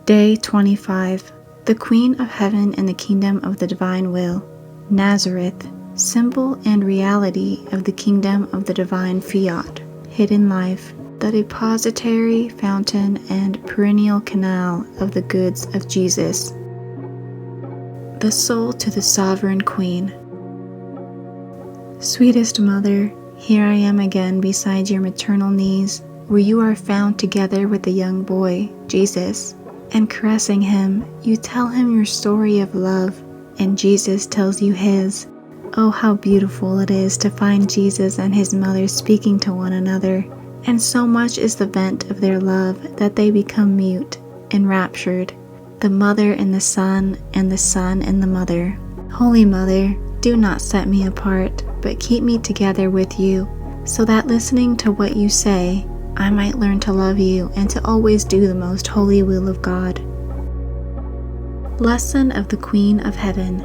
Day 25. The Queen of Heaven in the Kingdom of the Divine Will. Nazareth, symbol and reality of the Kingdom of the Divine Fiat. Hidden life, the depositary, fountain, and perennial canal of the goods of Jesus. The soul to the Sovereign Queen. Sweetest Mother, here I am again beside your maternal knees, where you are found together with the young boy, Jesus. And caressing him, you tell him your story of love, and Jesus tells you his. Oh, how beautiful it is to find Jesus and his mother speaking to one another, and so much is the vent of their love that they become mute, enraptured, the mother in the son, and the son in the mother. Holy Mother, do not set me apart, but keep me together with you, so that listening to what you say, I might learn to love you and to always do the most holy will of God. Lesson of the Queen of Heaven.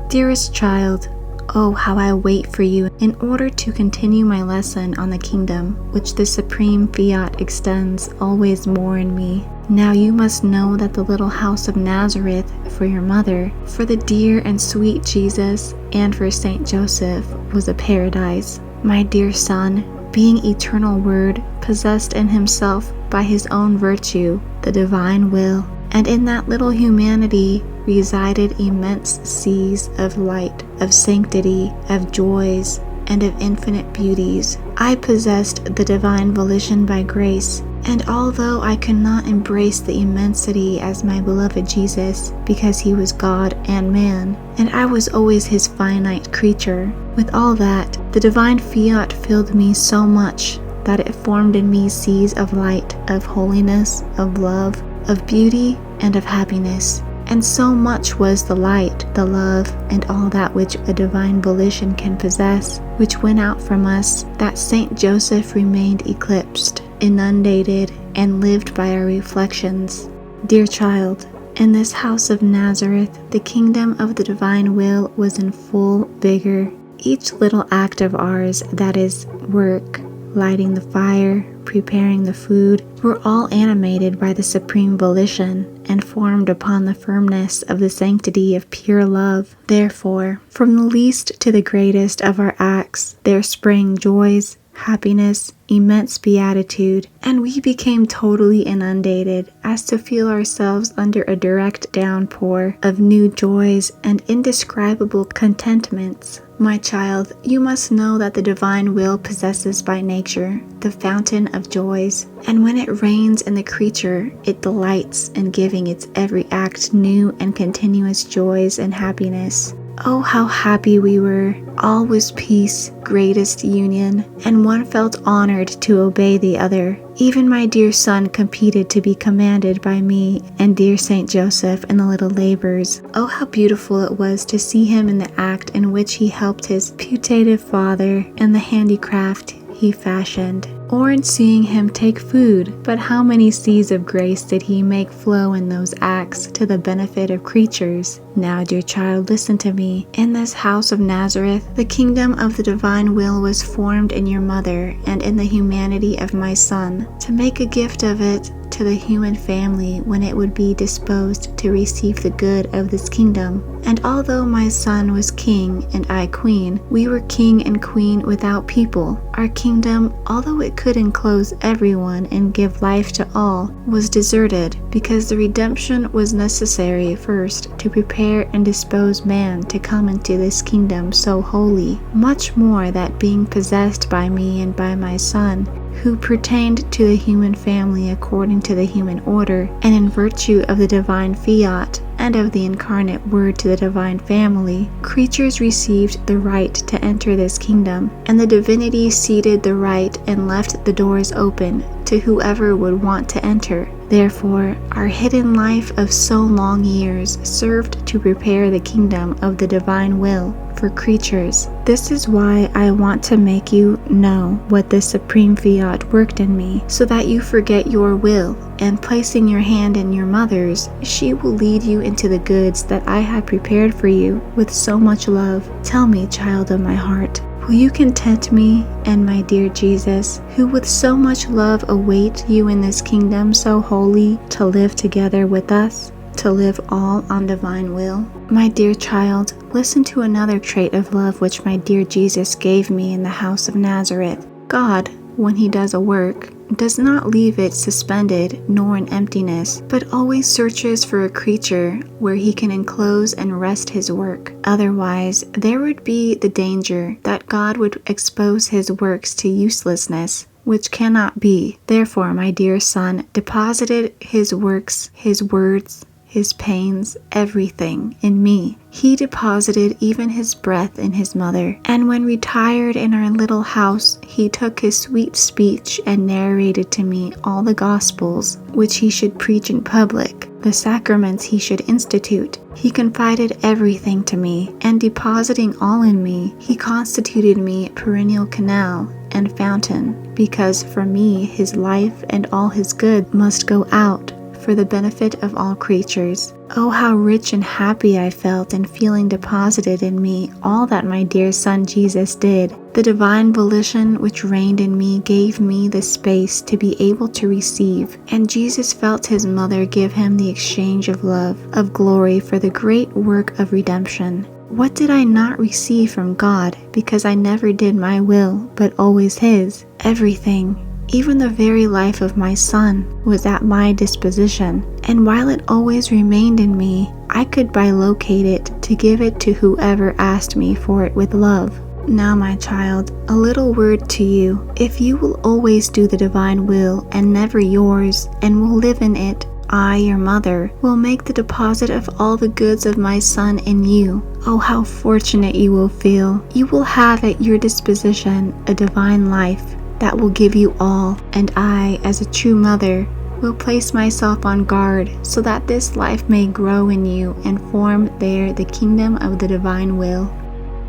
Dearest child, oh, how I wait for you in order to continue my lesson on the kingdom which the supreme fiat extends always more in me. Now you must know that the little house of Nazareth, for your mother, for the dear and sweet Jesus, and for Saint Joseph, was a paradise. My dear son, being eternal Word, possessed in himself by his own virtue, the divine will, and in that little humanity resided immense seas of light, of sanctity, of joys, and of infinite beauties. I possessed the divine volition by grace, and although I could not embrace the immensity as my beloved Jesus, because he was God and man, and I was always his finite creature, with all that, the divine fiat filled me so much that it formed in me seas of light, of holiness, of love, of beauty, and of happiness. And so much was the light, the love, and all that which a divine volition can possess, which went out from us, that Saint Joseph remained eclipsed, inundated, and lived by our reflections. Dear child, in this house of Nazareth, the kingdom of the divine will was in full vigor. Each little act of ours, that is, work, lighting the fire, preparing the food, were all animated by the supreme volition, and formed upon the firmness of the sanctity of pure love. Therefore, from the least to the greatest of our acts, there sprang joys, happiness, immense beatitude, and we became totally inundated as to feel ourselves under a direct downpour of new joys and indescribable contentments. My child, you must know that the divine will possesses by nature the fountain of joys, and when it reigns in the creature, it delights in giving its every act new and continuous joys and happiness. Oh, how happy we were! All was peace, greatest union, and one felt honored to obey the other. Even my dear son competed to be commanded by me and dear Saint Joseph in the little labors. Oh, how beautiful it was to see him in the act in which he helped his putative father in the handicraft he fashioned, or in seeing him take food. But how many seas of grace did he make flow in those acts to the benefit of creatures? Now, dear child, listen to me. In this house of Nazareth, the kingdom of the divine will was formed in your mother and in the humanity of my son, to make a gift of it to the human family when it would be disposed to receive the good of this kingdom. And although my son was king and I queen, we were king and queen without people. Our kingdom, although it could enclose everyone and give life to all, was deserted, because the redemption was necessary first to prepare and dispose man to come into this kingdom so holy. Much more that being possessed by me and by my son, who pertained to the human family according to the human order, and in virtue of the divine fiat, and of the incarnate Word to the divine family, creatures received the right to enter this kingdom, and the divinity ceded the right and left the doors open to whoever would want to enter. Therefore, our hidden life of so long years served to prepare the kingdom of the divine will for creatures. This is why I want to make you know what this supreme fiat worked in me, so that you forget your will and placing your hand in your mother's, she will lead you into the goods that I have prepared for you with so much love. Tell me, child of my heart, will you content me and my dear Jesus, who with so much love await you in this kingdom so holy, to live together with us, to live all on divine will? My dear child, listen to another trait of love which my dear Jesus gave me in the house of Nazareth. God, when he does a work, does not leave it suspended nor in emptiness, but always searches for a creature where he can enclose and rest his work. Otherwise, there would be the danger that God would expose his works to uselessness, which cannot be. Therefore, my dear son deposited his works, his words, his pains, everything in me. He deposited even his breath in his mother. And when retired in our little house, he took his sweet speech and narrated to me all the Gospels which he should preach in public, the sacraments he should institute. He confided everything to me, and depositing all in me, he constituted me perennial canal and fountain, because for me his life and all his good must go out for the benefit of all creatures. Oh, how rich and happy I felt in feeling deposited in me all that my dear son Jesus did. The divine volition which reigned in me gave me the space to be able to receive, and Jesus felt his mother give him the exchange of love, of glory for the great work of redemption. What did I not receive from God because I never did my will, but always his? Everything. Even the very life of my son was at my disposition, and while it always remained in me, I could bilocate it to give it to whoever asked me for it with love. Now, my child, a little word to you. If you will always do the divine will and never yours, and will live in it, I, your mother, will make the deposit of all the goods of my son in you. Oh, how fortunate you will feel. You will have at your disposition a divine life that will give you all, and I, as a true mother, will place myself on guard so that this life may grow in you and form there the kingdom of the divine will.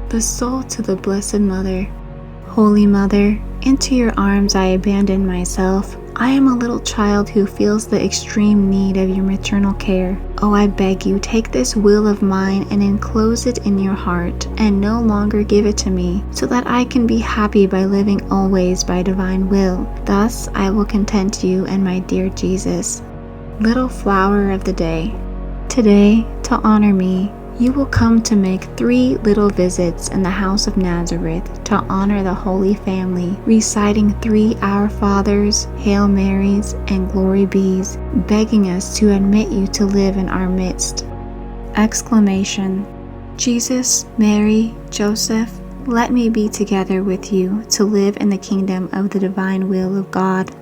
The soul to the Blessed Mother. Holy Mother, into your arms I abandon myself. I am a little child who feels the extreme need of your maternal care. Oh, I beg you, take this will of mine and enclose it in your heart, and no longer give it to me, so that I can be happy by living always by divine will. Thus I will content you and my dear Jesus. Little flower of the day. Today, to honor me, you will come to make 3 little visits in the house of Nazareth to honor the Holy Family, reciting 3 Our Fathers, Hail Marys, and Glory Bees, begging us to admit you to live in our midst. Exclamation. Jesus, Mary, Joseph, let me be together with you to live in the kingdom of the divine will of God.